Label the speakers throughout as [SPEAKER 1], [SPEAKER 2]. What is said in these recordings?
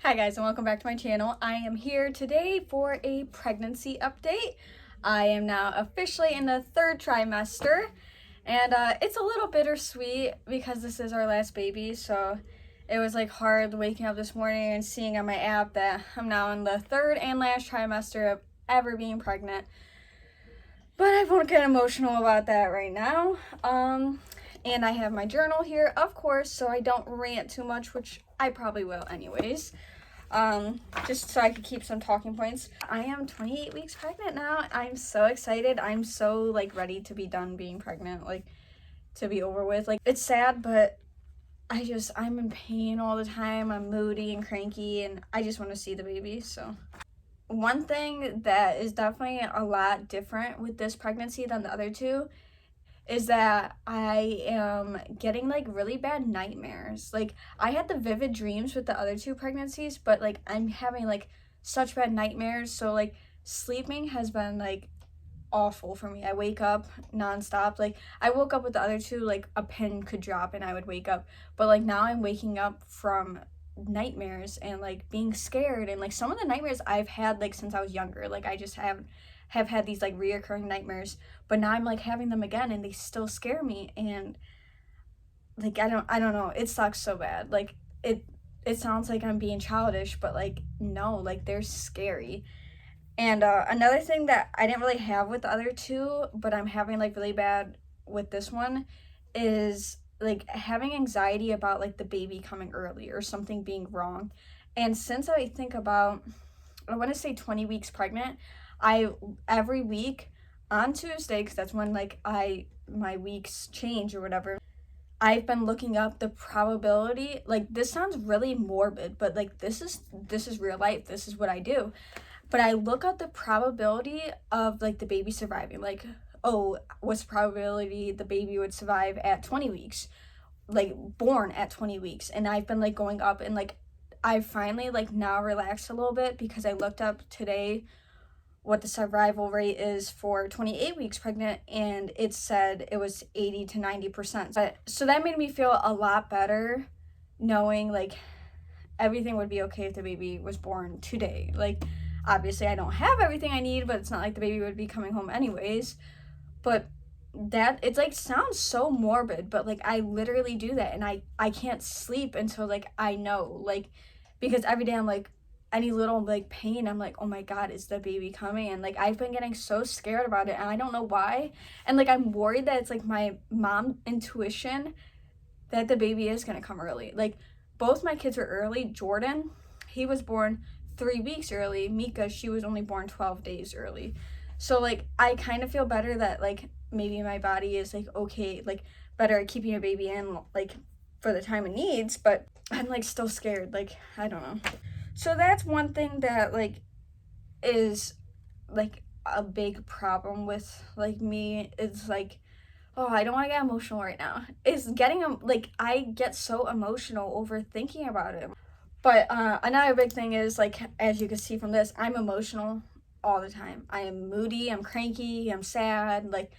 [SPEAKER 1] Hi guys and welcome back to my channel. I am here today for a pregnancy update. I am now officially in the third trimester and it's a little bittersweet because this is our last baby, so it was like hard waking up this morning and seeing on my app that I'm now in the third and last trimester of ever being pregnant. But I won't get emotional about that right now. And I have my journal here, of course, so I don't rant too much, which I probably will anyways. Just so I could keep some talking points. I am 28 weeks pregnant now. I'm so excited. I'm so like ready to be done being pregnant, like to be over with. Like it's sad, but I'm in pain all the time. I'm moody and cranky and I just want to see the baby. So one thing that is definitely a lot different with this pregnancy than the other two is that I am getting like really bad nightmares. Like I had the vivid dreams with the other two pregnancies, but like I'm having like such bad nightmares. So like sleeping has been like awful for me. I wake up nonstop. Like I woke up with the other two, like a pin could drop and I would wake up. But like now I'm waking up from nightmares and like being scared, and like some of the nightmares I've had like since I was younger. Like I just have had these like reoccurring nightmares, but now I'm like having them again and they still scare me, and like I don't know, it sucks so bad. Like it sounds like I'm being childish, but like no, like they're scary. And another thing that I didn't really have with the other two, but I'm having like really bad with this one, is like having anxiety about like the baby coming early or something being wrong. And since I think about, I want to say 20 weeks pregnant, I every week on Tuesday, because that's when like my weeks change or whatever, I've been looking up the probability. Like this sounds really morbid, but like this is real life. This is what I do. But I look up the probability of like the baby surviving. Like, oh, what's the probability the baby would survive at 20 weeks? Like born at 20 weeks. And I've been like going up, and like I finally like now relaxed a little bit because I looked up today what the survival rate is for 28 weeks pregnant, and it said it was 80 to 90%. So that made me feel a lot better knowing like everything would be okay if the baby was born today. Like obviously I don't have everything I need, but it's not like the baby would be coming home anyways. But that, it's like sounds so morbid, but like I literally do that, and I can't sleep until like I know, like because every day I'm like any little like pain, I'm like, oh my god, is the baby coming? And like I've been getting so scared about it and I don't know why. And like I'm worried that it's like my mom intuition that the baby is gonna come early. Like both my kids were early. Jordan, he was born 3 weeks early. Mika, she was only born 12 days early. So like I kind of feel better that like maybe my body is like okay, like better at keeping a baby in like for the time it needs, but I'm like still scared. Like I don't know. So that's one thing that like is like a big problem with like me. It's like, oh, I don't want to get emotional right now. Is getting like I get so emotional over thinking about it. But another big thing is like, as you can see from this, I'm emotional all the time. I am moody, I'm cranky, I'm sad, like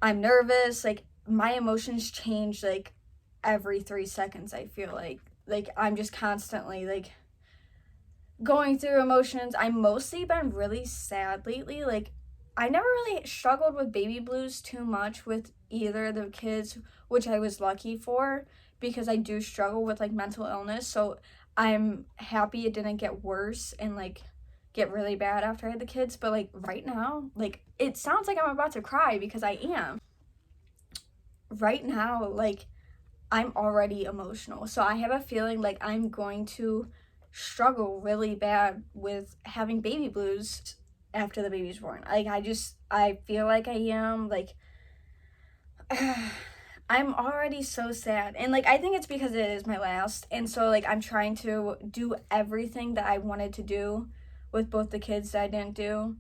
[SPEAKER 1] I'm nervous. Like my emotions change like every 3 seconds. I feel like I'm just constantly like going through emotions. I've mostly been really sad lately. Like I never really struggled with baby blues too much with either of the kids, which I was lucky for because I do struggle with like mental illness. So I'm happy it didn't get worse and like get really bad after I had the kids. But like right now, like it sounds like I'm about to cry because I am. Right now, like I'm already emotional. So I have a feeling like I'm going to struggle really bad with having baby blues after the baby's born. Like I feel like I am like I'm already so sad. And like I think it's because it is my last. And so like I'm trying to do everything that I wanted to do with both the kids that I didn't do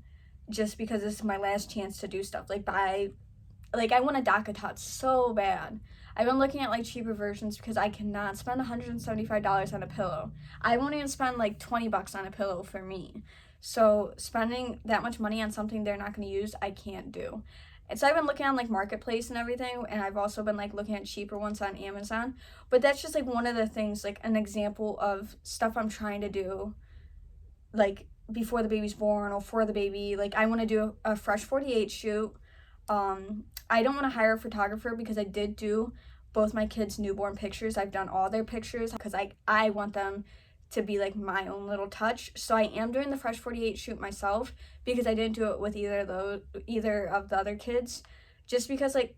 [SPEAKER 1] just because this is my last chance to do stuff. Like I want a DACA tot so bad. I've been looking at like cheaper versions because I cannot spend $175 on a pillow. I won't even spend like $20 on a pillow for me. So spending that much money on something they're not going to use, I can't do. And so I've been looking on like Marketplace and everything, and I've also been like looking at cheaper ones on Amazon. But that's just like one of the things, like an example of stuff I'm trying to do, like before the baby's born or for the baby. Like I want to do a fresh 48 shoot. I don't want to hire a photographer because I did do both my kids' newborn pictures. I've done all their pictures because I want them to be like my own little touch. So I am doing the fresh 48 shoot myself because I didn't do it with either of the other kids, just because like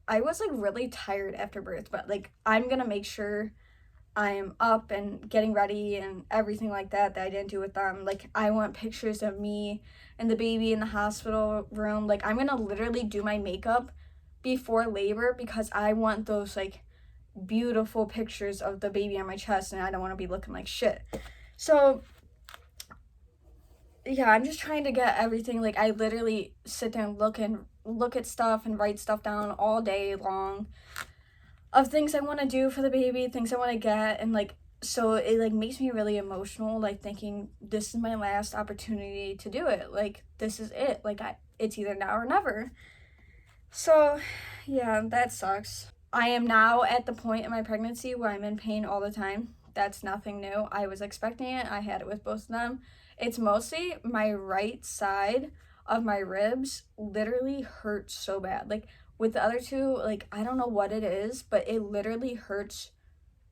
[SPEAKER 1] I was like really tired after birth. But like I'm gonna make sure I'm up and getting ready and everything like that I didn't do with them. Like I want pictures of me and the baby in the hospital room. Like I'm gonna literally do my makeup before labor because I want those like beautiful pictures of the baby on my chest, and I don't want to be looking like shit. So yeah, I'm just trying to get everything. Like I literally sit there and look at stuff and write stuff down all day long of things I want to do for the baby, things I want to get, and like so it like makes me really emotional, like thinking this is my last opportunity to do it. Like this is it. Like it's either now or never. So yeah, that sucks. I am now at the point in my pregnancy where I'm in pain all the time. That's nothing new. I was expecting it. I had it with both of them. It's mostly my right side of my ribs literally hurts so bad. Like with the other two, like I don't know what it is, but it literally hurts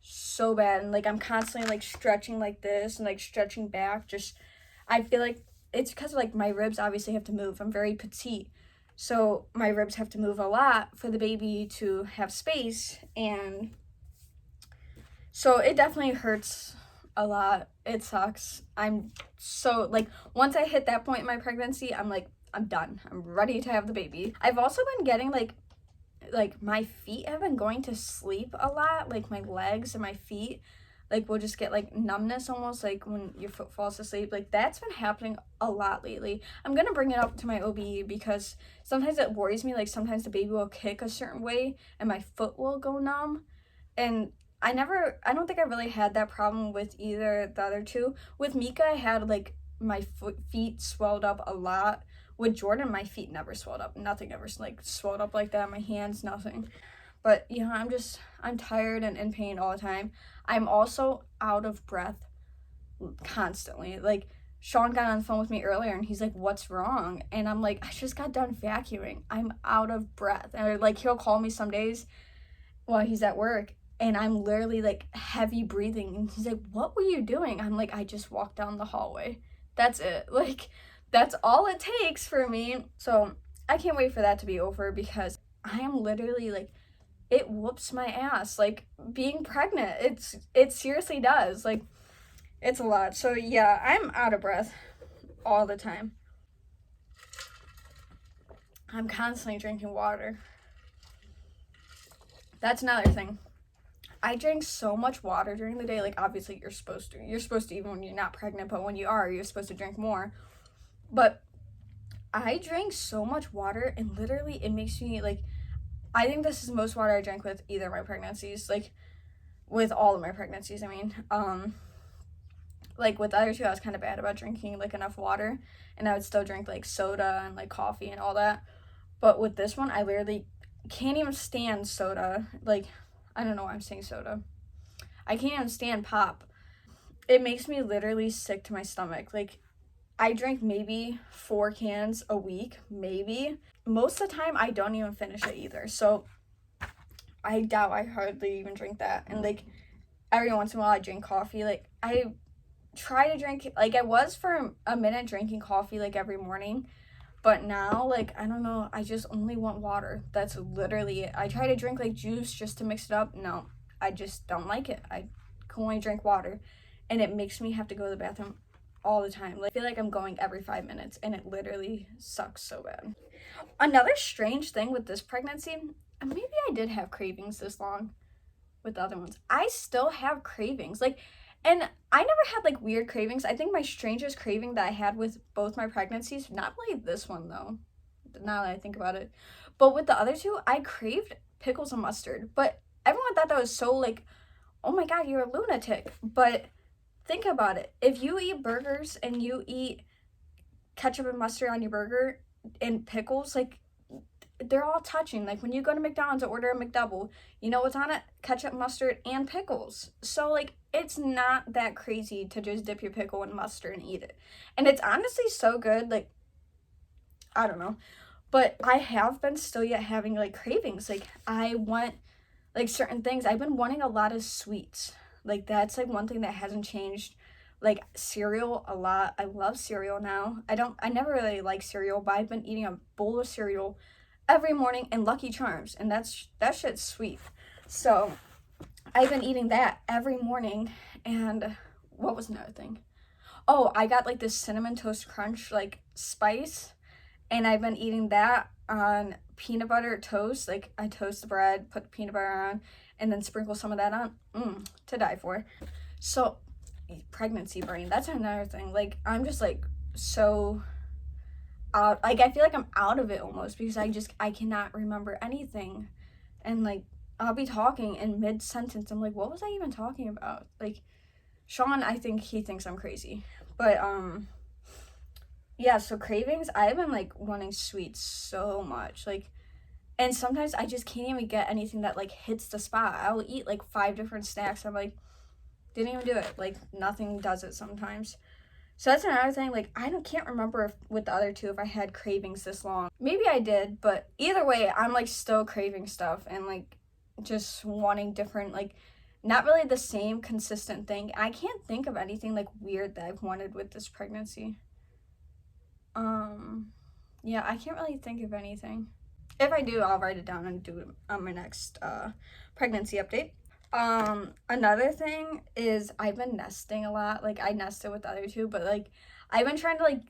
[SPEAKER 1] so bad. And like I'm constantly like stretching like this and like stretching back. Just I feel like it's because like my ribs obviously have to move. I'm very petite. So my ribs have to move a lot for the baby to have space, and so it definitely hurts a lot. It sucks. I'm so like once I hit that point in my pregnancy, I'm like I'm done. I'm ready to have the baby. I've also been getting like my feet have been going to sleep a lot, like my legs and my feet like will just get like numbness almost, like when your foot falls asleep. Like that's been happening a lot lately. I'm gonna bring it up to my OB because sometimes it worries me. Like sometimes the baby will kick a certain way and my foot will go numb, and I don't think I really had that problem with either the other two. With Mika I had like my feet swelled up a lot. With Jordan my feet never swelled up. Nothing ever like swelled up like that. My hands, nothing. But yeah, I'm tired and in pain all the time. I'm also out of breath constantly. Like Sean got on the phone with me earlier and he's like, "What's wrong?" And I'm like, "I just got done vacuuming. I'm out of breath." And like he'll call me some days while he's at work and I'm literally like heavy breathing and he's like, "What were you doing?" I'm like, "I just walked down the hallway." That's it. Like that's all it takes for me. So I can't wait for that to be over because I am literally like it whoops my ass. Like being pregnant, it seriously does. Like it's a lot. So yeah, I'm out of breath all the time. I'm constantly drinking water. That's another thing. I drink so much water during the day. Like obviously you're supposed to. You're supposed to even when you're not pregnant, but when you are, you're supposed to drink more. But I drink so much water and literally it makes me like I think this is the most water I drank with either of my pregnancies. Like with all of my pregnancies, I mean. Like with the other two I was kind of bad about drinking like enough water, and I would still drink like soda and like coffee and all that. But with this one I literally can't even stand soda. Like I don't know why I'm saying soda. I can't even stand pop. It makes me literally sick to my stomach. Like I drink maybe 4 cans a week, maybe. Most of the time I don't even finish it either. So I doubt I hardly even drink that. And like every once in a while I drink coffee. Like I try to drink, like I was for a minute drinking coffee like every morning, but now like I don't know, I just only want water. That's literally it. I try to drink like juice just to mix it up. No, I just don't like it. I can only drink water, and it makes me have to go to the bathroom all the time. Like I feel like I'm going every 5 minutes, and it literally sucks so bad. Another strange thing with this pregnancy, maybe I did have cravings this long with the other ones. I still have cravings. Like, and I never had like weird cravings. I think my strangest craving that I had with both my pregnancies, not really this one though, now that I think about it, but with the other two, I craved pickles and mustard. But everyone thought that was so like, oh my God, you're a lunatic. But think about it. If you eat burgers and you eat ketchup and mustard on your burger and pickles, like they're all touching. Like when you go to McDonald's and order a McDouble, you know what's on it? Ketchup, mustard, and pickles. So like it's not that crazy to just dip your pickle in mustard and eat it. And it's honestly so good. Like, I don't know. But I have been still yet having like cravings. Like I want like certain things. I've been wanting a lot of sweets. Like that's like one thing that hasn't changed. Like cereal a lot. I love cereal now. I never really liked cereal, but I've been eating a bowl of cereal every morning and Lucky Charms, and that shit's sweet. So I've been eating that every morning. And what was another thing? Oh, I got like this cinnamon toast crunch like spice, and I've been eating that on peanut butter toast. Like I toast the bread, put the peanut butter on, and then sprinkle some of that on. To die for. So pregnancy brain, that's another thing. Like I'm just like so out, like I feel like I'm out of it almost, because I cannot remember anything. And like I'll be talking in mid sentence, I'm like, what was I even talking about? Like Sean, I think he thinks I'm crazy. But yeah, so cravings, I've been like wanting sweets so much. Like, and sometimes I just can't even get anything that like hits the spot. I'll eat like 5 different snacks, I'm like, didn't even do it. Like nothing does it sometimes. So that's another thing. Like can't remember if with the other two if I had cravings this long. Maybe I did, but either way, I'm like still craving stuff and like just wanting different, like not really the same consistent thing. I can't think of anything like weird that I've wanted with this pregnancy. Yeah, I can't really think of anything. If I do, I'll write it down and do it on my next pregnancy update. Another thing is I've been nesting a lot. Like I nested with the other two, but like I've been trying to like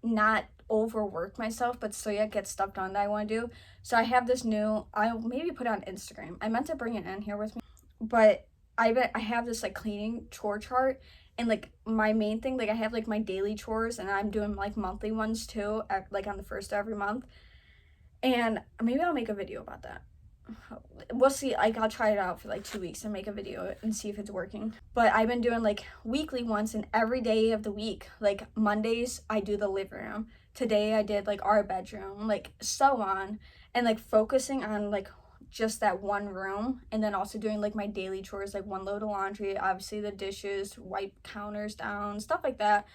[SPEAKER 1] not overwork myself, but still yet get stuff done that I want to do. So I have this new, I'll maybe put it on Instagram. I meant to bring it in here with me, but I have this like cleaning chore chart, and like my main thing, like I have like my daily chores, and I'm doing like monthly ones too, like on the first of every month. And maybe I'll make a video about that. We'll see. Like I'll try it out for like 2 weeks and make a video and see if it's working. But I've been doing like weekly ones, and every day of the week, like Mondays I do the living room, today I did like our bedroom, like so on. And like focusing on like just that one room, and then also doing like my daily chores, like one load of laundry, obviously the dishes, wipe counters down, stuff like that.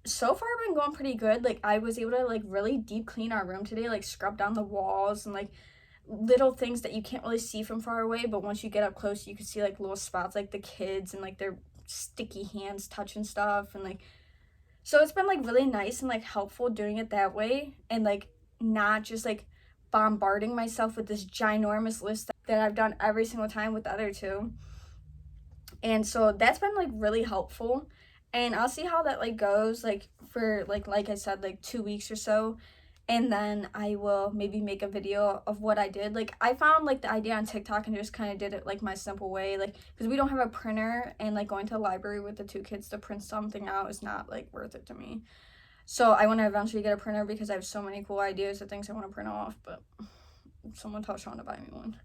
[SPEAKER 1] So far I've been going pretty good. Like I was able to like really deep clean our room today, like scrub down the walls and like little things that you can't really see from far away, but once you get up close you can see like little spots, like the kids and like their sticky hands touching stuff. And like so it's been like really nice and like helpful doing it that way, and like not just like bombarding myself with this ginormous list that I've done every single time with the other two. And so that's been like really helpful, and I'll see how that like goes, like for like I said, like 2 weeks or so. And then I will maybe make a video of what I did. Like I found like the idea on TikTok and just kind of did it like my simple way, like because we don't have a printer, and like going to the library with the 2 kids to print something out is not like worth it to me. So I want to eventually get a printer because I have so many cool ideas of things I want to print off, but someone tell Sean to buy me one.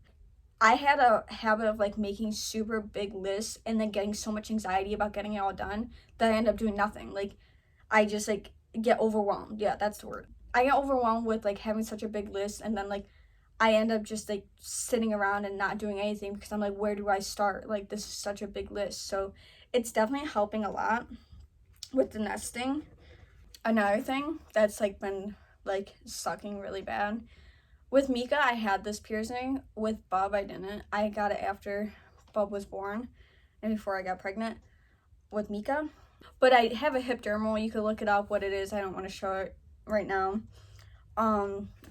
[SPEAKER 1] I had a habit of like making super big lists and then getting so much anxiety about getting it all done that I end up doing nothing. Like I just like get overwhelmed. Yeah, that's the word. I get overwhelmed with like having such a big list, and then like I end up just like sitting around and not doing anything because I'm like, where do I start? Like this is such a big list. So it's definitely helping a lot with the nesting. Another thing that's like been like sucking really bad. With Mika, I had this piercing. With Bub, I didn't. I got it after Bub was born and before I got pregnant with Mika. But I have a hip dermal. You could look it up what it is. I don't want to show it right now.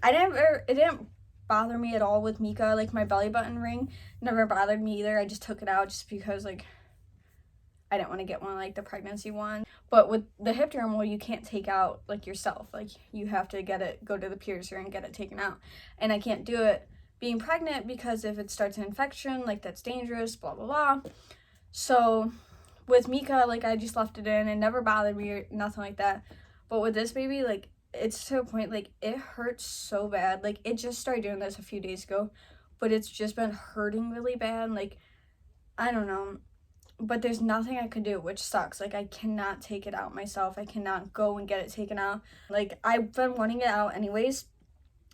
[SPEAKER 1] It didn't bother me at all with Mika. Like my belly button ring never bothered me either. I just took it out just because like I didn't want to get one like the pregnancy one. But with the hip dermal, you can't take out like yourself. Like you have to go to the piercer and get it taken out. And I can't do it being pregnant because if it starts an infection, like that's dangerous, blah, blah, blah. So with Mika, like I just left it in. It never bothered me or nothing like that. But with this baby, like it's to a point, like it hurts so bad. Like it just started doing this a few days ago, but it's just been hurting really bad. Like, I don't know. But there's nothing I could do, which sucks. Like I cannot take it out myself. I cannot go and get it taken out. Like I've been wanting it out anyways.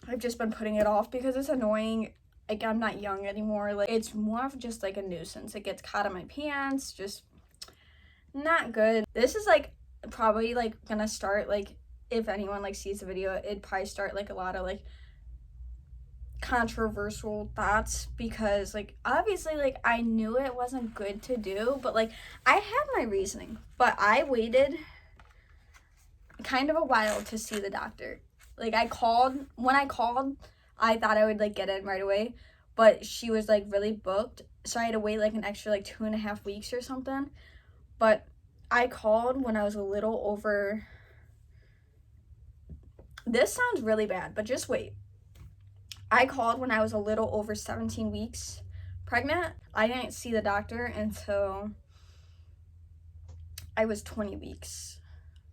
[SPEAKER 1] I've just been putting it off because it's annoying. Like, I'm not young anymore. Like, it's more of just like a nuisance. It gets caught in my pants, just not good. This is like probably like gonna start, like, if anyone like sees the video, it'd probably start like a lot of like controversial thoughts, because like obviously like I knew it wasn't good to do, but like I had my reasoning, but I waited kind of a while to see the doctor. Like, when I called, I thought I would like get in right away, but she was like really booked, so I had to wait like an extra like 2.5 weeks or something. But I called when I was a little over, this sounds really bad, but just wait. I called when I was a little over 17 weeks pregnant. I didn't see the doctor until I was 20 weeks,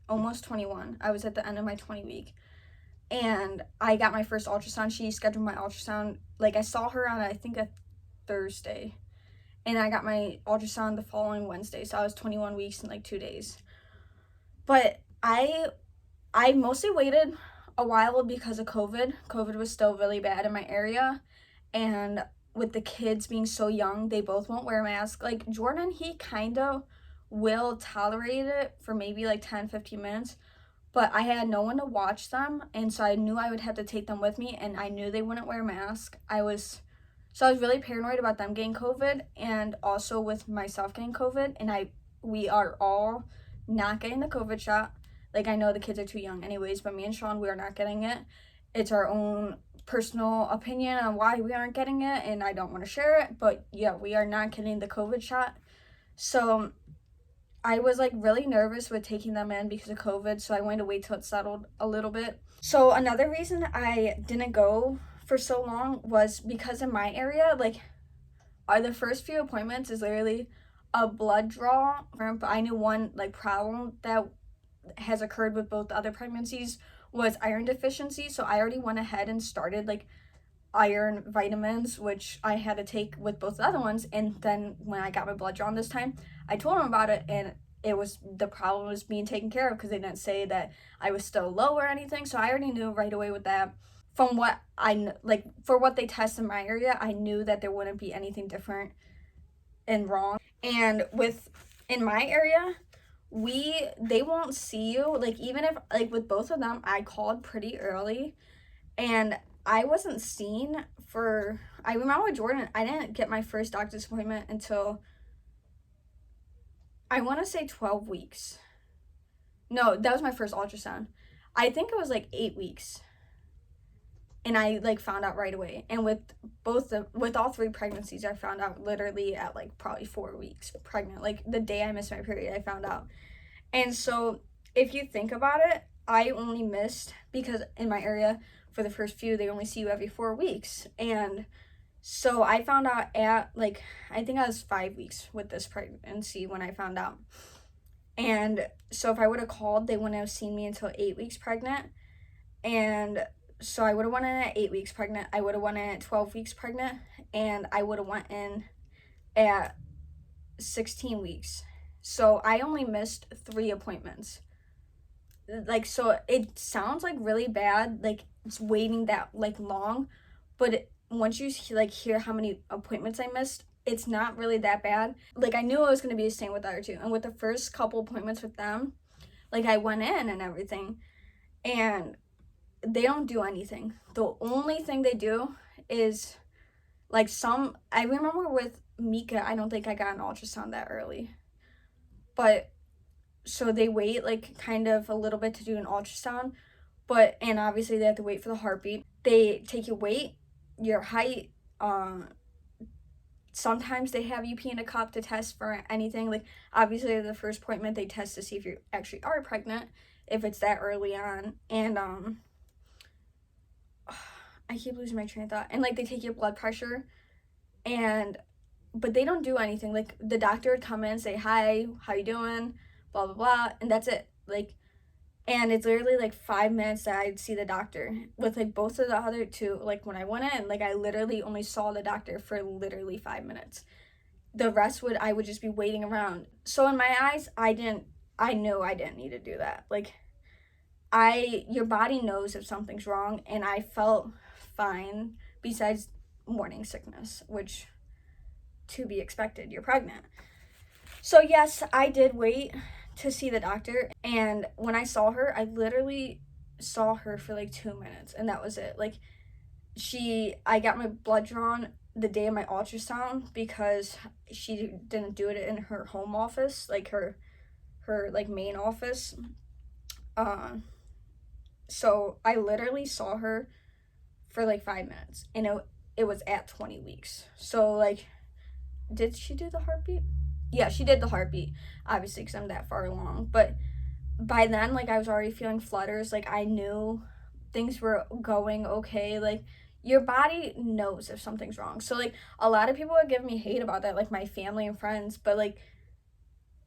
[SPEAKER 1] almost 21. I was at the end of my 20 week. And I got my first ultrasound. She scheduled my ultrasound. Like, I saw her on, I think, a Thursday. And I got my ultrasound the following Wednesday. So I was 21 weeks in like 2 days. But I mostly waited a while because of COVID. COVID was still really bad in my area. And with the kids being so young, they both won't wear a mask. Like, Jordan, he kind of will tolerate it for maybe like 10-15 minutes. But I had no one to watch them, and so I knew I would have to take them with me, and I knew they wouldn't wear a mask. I was really paranoid about them getting COVID, and also with myself getting COVID, and we are all not getting the COVID shot. Like, I know the kids are too young anyways, but me and Sean, we are not getting it. It's our own personal opinion on why we aren't getting it, and I don't want to share it, but yeah, we are not getting the COVID shot. So I was like really nervous with taking them in because of COVID, so I wanted to wait till it settled a little bit. So another reason I didn't go for so long was because in my area, like, the first few appointments is literally a blood draw. But I knew one like problem that has occurred with both the other pregnancies was iron deficiency, so I already went ahead and started like iron vitamins, which I had to take with both the other ones. And then when I got my blood drawn this time, I told them about it, and the problem was being taken care of because they didn't say that I was still low or anything. So I already knew right away with that. From what like, for what they test in my area, I knew that there wouldn't be anything different and wrong. And in my area, they won't see you. Like, even if like with both of them, I called pretty early, and I wasn't seen for, I remember with Jordan, I didn't get my first doctor's appointment until, I want to say 12 weeks. No, that was my first ultrasound. I think it was like 8 weeks. And I like found out right away. And with all 3 pregnancies, I found out literally at like probably 4 weeks pregnant. Like, the day I missed my period, I found out. And so if you think about it, I only missed, because in my area, for the first few, they only see you every 4 weeks. And so I found out at like, I think I was 5 weeks with this pregnancy when I found out. And so if I would have called, they wouldn't have seen me until 8 weeks pregnant. And so I would have went in at 8 weeks pregnant. I would have went in at 12 weeks pregnant, and I would have went in at 16 weeks. So I only missed 3 appointments. Like, so it sounds like really bad, like it's waiting that like long, but once you like hear how many appointments I missed, it's not really that bad. Like, I knew it was going to be the same with the other 2, and with the first couple appointments with them, like, I went in and everything, and they don't do anything. The only thing they do is like I remember with Mika, I don't think I got an ultrasound that early, but so they wait like kind of a little bit to do an ultrasound, and obviously they have to wait for the heartbeat. They take your weight, your height, sometimes they have you pee in a cup to test for anything. Like, obviously the first appointment, they test to see if you actually are pregnant, if it's that early on. And I keep losing my train of thought. And like, they take your blood pressure, but they don't do anything. Like, the doctor would come in and say, "Hi, how you doing?" Blah blah blah, and that's it. Like, and it's literally like 5 minutes that I'd see the doctor. With like both of the other 2, like when I went in, like I literally only saw the doctor for literally 5 minutes. The rest I would just be waiting around. So in my eyes, I knew I didn't need to do that. Like, your body knows if something's wrong, and I felt fine besides morning sickness, which to be expected, you're pregnant. So yes, I did wait to see the doctor, and when I saw her, I literally saw her for like 2 minutes, and that was it. Like, I got my blood drawn the day of my ultrasound because she didn't do it in her home office, like her like main office. So I literally saw her for like 5 minutes, and it was at 20 weeks. So like, did she do the heartbeat? Yeah, she did the heartbeat, obviously, because I'm that far along. But by then, like, I was already feeling flutters. Like, I knew things were going okay. Like, your body knows if something's wrong. So, like, a lot of people would give me hate about that, like, my family and friends. But, like,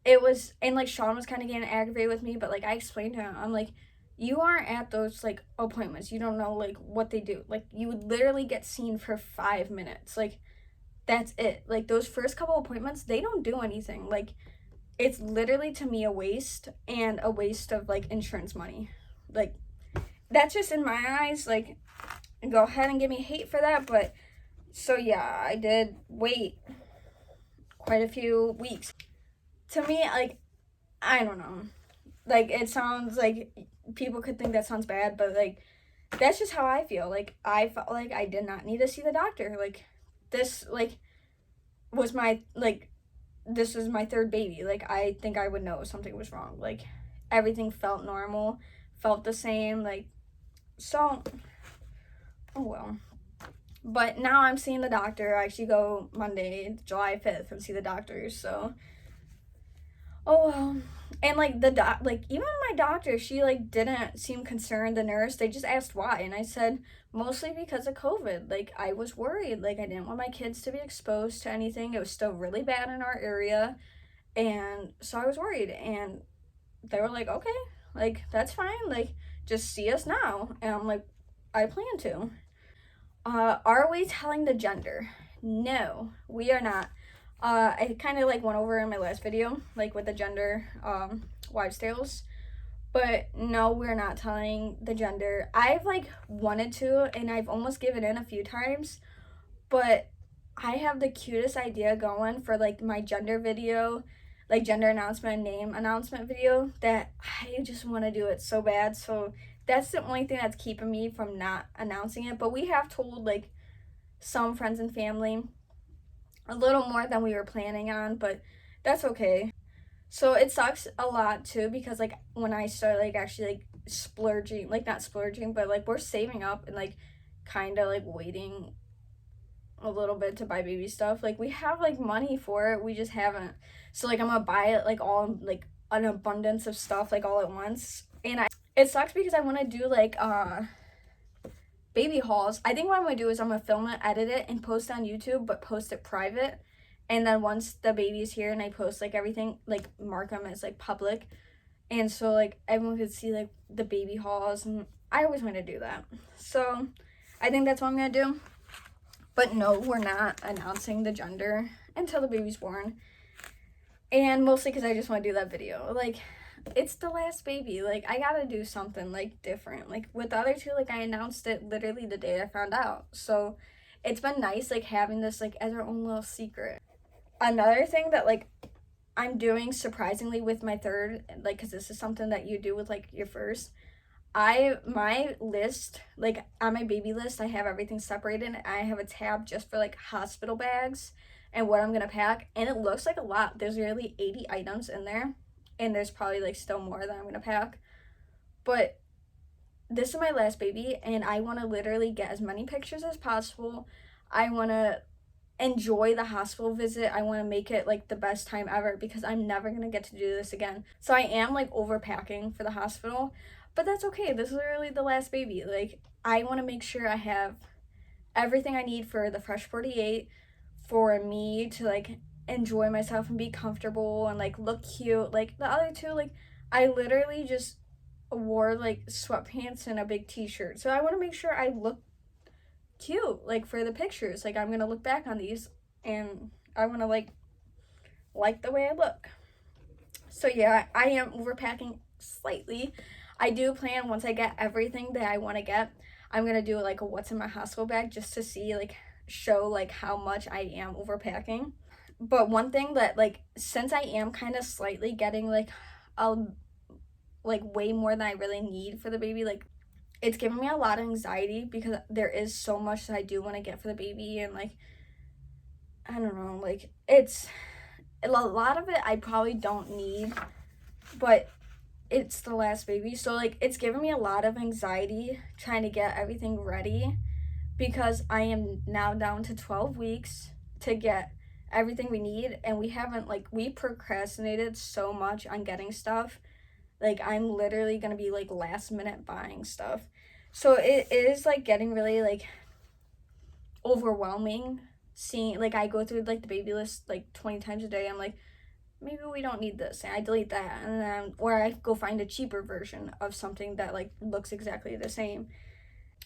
[SPEAKER 1] it was, and, like, Sean was kind of getting aggravated with me. But, like, I explained to him, I'm like, you aren't at those, like, appointments. You don't know, like, what they do. Like, you would literally get seen for 5 minutes. Like, that's it. Like, those first couple appointments, they don't do anything. Like, it's literally, to me, a waste, and a waste of like insurance money. Like, that's just in my eyes. Like, go ahead and give me hate for that. But so yeah, I did wait quite a few weeks. To me, like, I don't know, like, it sounds like people could think that sounds bad, but like, that's just how I feel. Like, I felt like I did not need to see the doctor. Like, this, like, was my, like, this was my third baby. Like, I think I would know if something was wrong. Like, everything felt normal, felt the same. Like, so, oh well. But now I'm seeing the doctor. I actually go Monday, July 5th, and see the doctor. So, oh well. And like like, even my doctor, she like didn't seem concerned. The nurse, they just asked why, and I said mostly because of COVID. Like, I was worried. Like, I didn't want my kids to be exposed to anything. It was still really bad in our area, and so I was worried. And they were like, okay, like, that's fine. Like, just see us now. And I'm like, I plan to. Are we telling the gender? No, we are not. I kind of like went over in my last video, like with the gender wives tales, but no, we're not telling the gender. I've like wanted to, and I've almost given in a few times, but I have the cutest idea going for like my gender video, like gender announcement and name announcement video, that I just want to do it so bad. So that's the only thing that's keeping me from not announcing it. But we have told like some friends and family a little more than we were planning on, but that's okay. So it sucks a lot too, because like when I start like actually like splurging, like not splurging, but like we're saving up and like kind of like waiting a little bit to buy baby stuff. Like, we have like money for it, we just haven't. So like, I'm gonna buy it like all, like an abundance of stuff like all at once. And it sucks because I want to do like baby hauls. I think what I'm gonna do is I'm gonna film it, edit it, and post it on YouTube, but post it private. And then once the baby's here and I post like everything, like mark them as like public, and so like everyone could see like the baby hauls. And I always want to do that, so I think that's what I'm gonna do. But no, we're not announcing the gender until the baby's born. And mostly because I just want to do that video. Like, it's the last baby. Like, I gotta do something, like, different. Like, with the other two, like, I announced it literally the day I found out. So, it's been nice, like, having this, like, as our own little secret. Another thing that, like, I'm doing surprisingly with my third, like, because this is something that you do with, like, your first. My list, like on my baby list, I have everything separated. I have a tab just for like hospital bags and what I'm gonna pack, and it looks like a lot. There's nearly 80 items in there, and there's probably like still more that I'm gonna pack. But this is my last baby, and I want to literally get as many pictures as possible. I want to enjoy the hospital visit. I want to make it like the best time ever, because I'm never gonna get to do this again. So I am like overpacking for the hospital, but that's okay. This is literally the last baby. Like, I want to make sure I have everything I need for the Fresh 48, for me to like enjoy myself and be comfortable and like look cute. Like, the other two, like, I literally just wore like sweatpants and a big t-shirt. So I want to make sure I look cute, like, for the pictures. Like, I'm gonna look back on these and I want to like the way I look. So yeah, I am overpacking slightly. I do plan, once I get everything that I want to get, I'm gonna do like a what's in my hospital bag just to see like show like how much I am overpacking. But one thing that like since I am kind of slightly getting like a like way more than I really need for the baby, like it's giving me a lot of anxiety because there is so much that I do want to get for the baby, and like I don't know, like it's a lot of it I probably don't need, but it's the last baby, so like it's giving me a lot of anxiety trying to get everything ready because I am now down to 12 weeks to get everything we need, and we haven't like we procrastinated so much on getting stuff. Like I'm literally gonna be like last minute buying stuff, so it is like getting really like overwhelming seeing like I go through like the baby list like 20 times a day. I'm like, maybe we don't need this, and I delete that, and then or I go find a cheaper version of something that like looks exactly the same.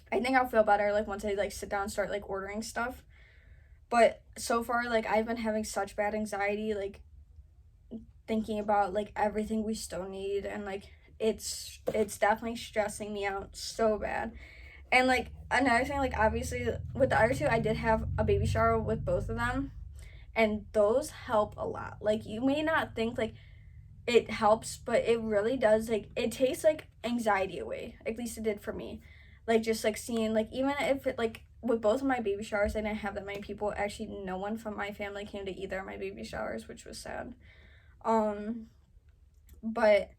[SPEAKER 1] I think I'll feel better like once I like sit down and start like ordering stuff. But so far like I've been having such bad anxiety like thinking about like everything we still need, and like it's definitely stressing me out so bad. And like another thing, like obviously with the other two I did have a baby shower with both of them, and those help a lot. Like you may not think like it helps, but it really does. Like it takes like anxiety away, at least it did for me. Like just like seeing like even if it like with both of my baby showers I didn't have that many people, actually no one from my family came to either of my baby showers, which was sad. um but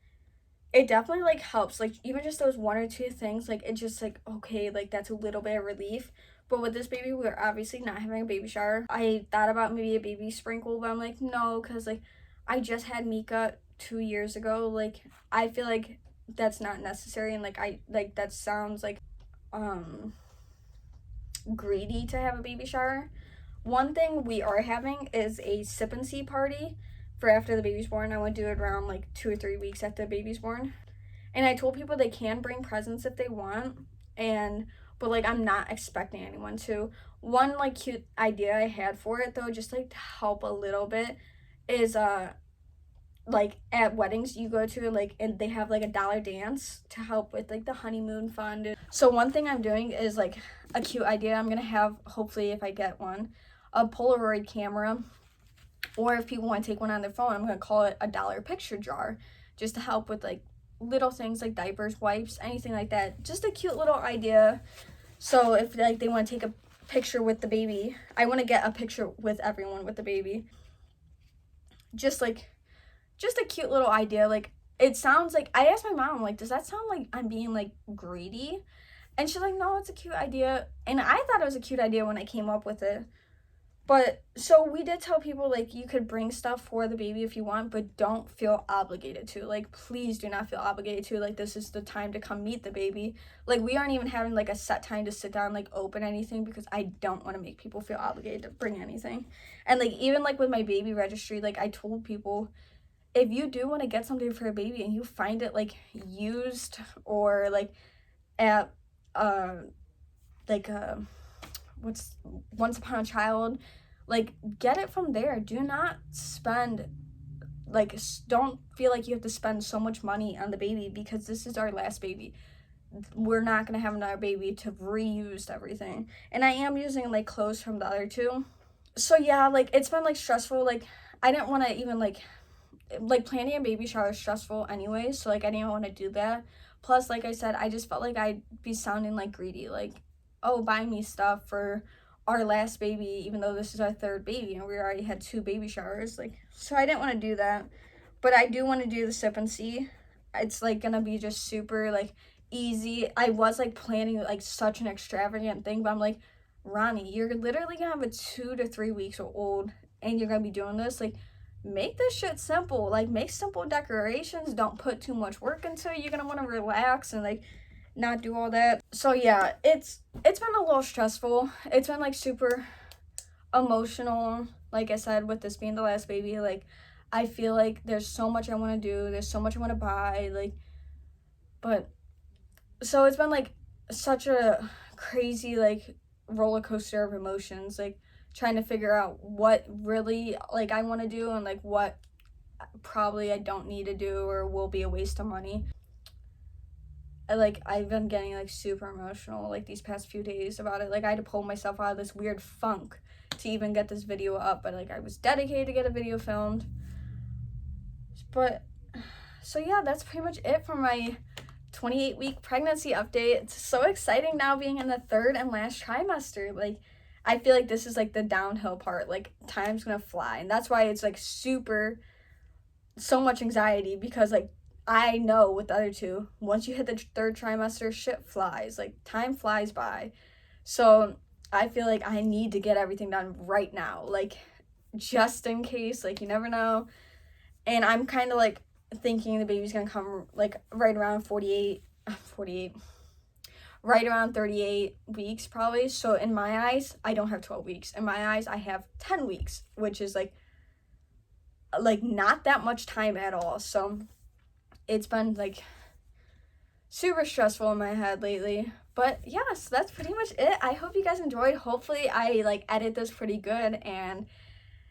[SPEAKER 1] it definitely like helps, like even just those one or two things, like it's just like okay, like that's a little bit of relief. But with this baby we're obviously not having a baby shower. I thought about maybe a baby sprinkle, but I'm like no, because like I just had Mika 2 years ago. Like I feel like that's not necessary, and like I like that sounds like um greedy to have a baby shower. One thing we are having is a sip and see party for after the baby's born. I want to do it around like 2 or 3 weeks after the baby's born. And I told people they can bring presents if they want, and but like I'm not expecting anyone to. One like cute idea I had for it though, just like to help a little bit, is like at weddings you go to like and they have like a dollar dance to help with like the honeymoon fund. So one thing I'm doing is like a cute idea. I'm gonna have, hopefully if I get one, a Polaroid camera, or if people want to take one on their phone, I'm gonna call it a dollar picture jar, just to help with like little things like diapers, wipes, anything like that. Just a cute little idea. So if like they want to take a picture with the baby, I want to get a picture with everyone with the baby. Just a cute little idea. Like it sounds like, I asked my mom like, does that sound like I'm being like greedy? And she's like, no, it's a cute idea. And I thought it was a cute idea when I came up with it. But so we did tell people like you could bring stuff for the baby if you want, but don't feel obligated to. Like please do not feel obligated to. Like this is the time to come meet the baby. Like we aren't even having like a set time to sit down like open anything, because I don't want to make people feel obligated to bring anything. And like even like with my baby registry, like I told people, if you do want to get something for a baby and you find it like used or like at like what's Once Upon a Child, like get it from there. Do not spend like don't feel like you have to spend so much money on the baby, because this is our last baby. We're not gonna have another baby to have reused everything. And I am using like clothes from the other two. So yeah, like it's been like stressful. Like I didn't want to even like planning a baby shower is stressful anyway, so like I didn't want to do that. Plus like I said, I just felt like I'd be sounding like greedy, like oh buy me stuff for our last baby, even though this is our third baby and we already had 2 baby showers. Like so I didn't want to do that. But I do want to do the sip and see. It's like gonna be just super like easy. I was like planning like such an extravagant thing, but I'm like, Ronnie, you're literally gonna have a 2 to 3 weeks old and you're gonna be doing this. Like make this shit simple. Like make simple decorations. Don't put too much work into it. You're gonna want to relax and like not do all that. So yeah, it's been a little stressful. It's been like super emotional, like I said, with this being the last baby. Like I feel like there's so much I want to do, there's so much I want to buy, like, but so it's been like such a crazy like roller coaster of emotions, like trying to figure out what really like I want to do and like what probably I don't need to do or will be a waste of money. I've been getting like super emotional like these past few days about it. Like I had to pull myself out of this weird funk to even get this video up, but like I was dedicated to get a video filmed. But so yeah, that's pretty much it for my 28-week pregnancy update. It's so exciting now being in the third and last trimester. Like I feel like this is like the downhill part. Like time's gonna fly, and that's why it's like so much anxiety, because like I know with the other two, once you hit the third trimester, shit flies. Like time flies by. So I feel like I need to get everything done right now, like just in case, like you never know. And I'm kind of like thinking the baby's gonna come like right around 48, right around 38 weeks probably. So in my eyes, I don't have 12 weeks. In my eyes, I have 10 weeks, which is like not that much time at all. So it's been like super stressful in my head lately. But yeah, so that's pretty much it. I hope you guys enjoyed. Hopefully I like edit this pretty good and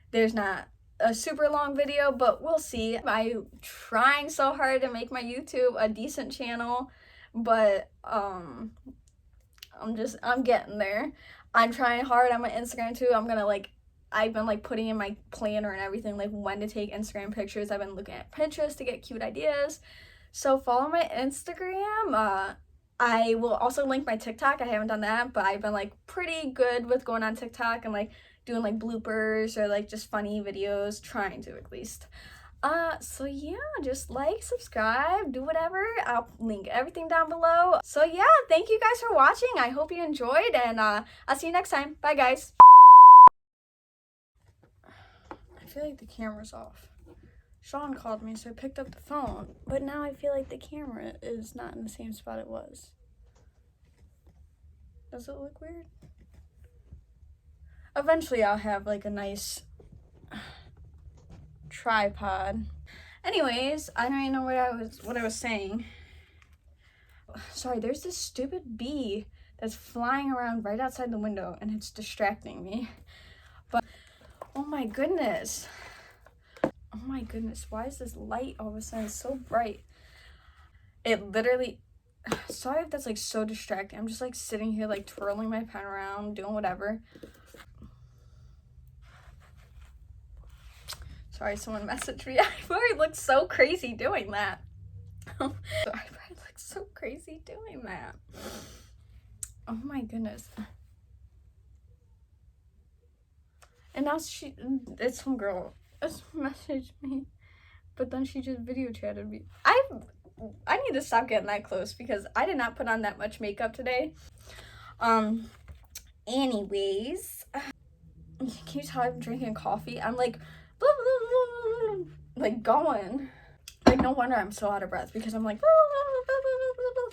[SPEAKER 1] there's not a super long video, but we'll see. I'm trying so hard to make my YouTube a decent channel, but I'm getting there. I'm trying hard on my Instagram too. I've been like putting in my planner and everything, like when to take Instagram pictures. I've been looking at Pinterest to get cute ideas. So follow my Instagram. I will also link my TikTok. I haven't done that, but I've been like pretty good with going on TikTok and like doing like bloopers or like just funny videos, trying to at least. So yeah, just like, subscribe, do whatever. I'll link everything down below. So yeah, thank you guys for watching. I hope you enjoyed, and I'll see you next time. Bye guys. I feel like the camera's off. Sean called me, so I picked up the phone, but now I feel like the camera is not in the same spot it was. Does it look weird? Eventually I'll have like a nice tripod. Anyways, I don't even know what I was saying. Sorry, there's this stupid bee that's flying around right outside the window and it's distracting me. But oh my goodness. Oh my goodness, why is this light all of a sudden so bright? It literally, sorry if that's like so distracting. I'm just like sitting here like twirling my pen around, doing whatever. Sorry, someone messaged me. I probably look so crazy doing that. I probably look so crazy doing that. Oh my goodness. And now it's some girl just messaged me, but then she just video chatted me. I need to stop getting that close because I did not put on that much makeup today. Anyways, can you tell I'm drinking coffee? I'm like, blah, blah, blah, blah, like going. Like, no wonder I'm so out of breath because I'm like, blah, blah, blah, blah, blah.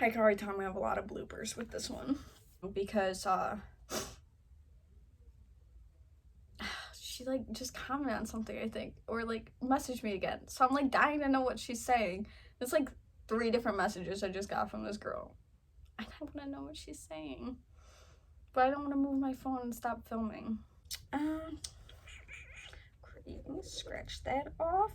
[SPEAKER 1] I can already tell I'm gonna have a lot of bloopers with this one because she like just commented on something, I think, or like messaged me again. So I'm like dying to know what she's saying. It's like 3 different messages I just got from this girl. I don't want to know what she's saying, but I don't want to move my phone and stop filming. Scratch that off.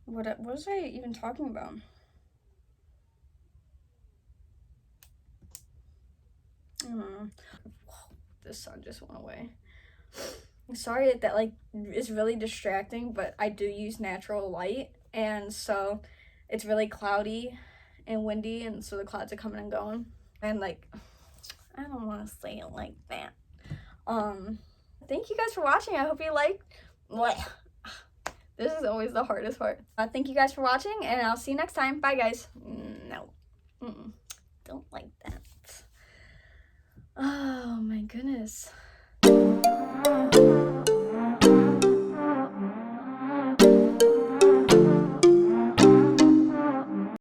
[SPEAKER 1] What was I even talking about? The sun just went away. I'm sorry that like is really distracting, but I do use natural light, and so it's really cloudy and windy, and so the clouds are coming and going, and like I don't want to say it like that. Thank you guys for watching. I hope you liked. This is always the hardest part. Thank you guys for watching, and I'll see you next time. Bye guys. No, don't like that. Oh my goodness.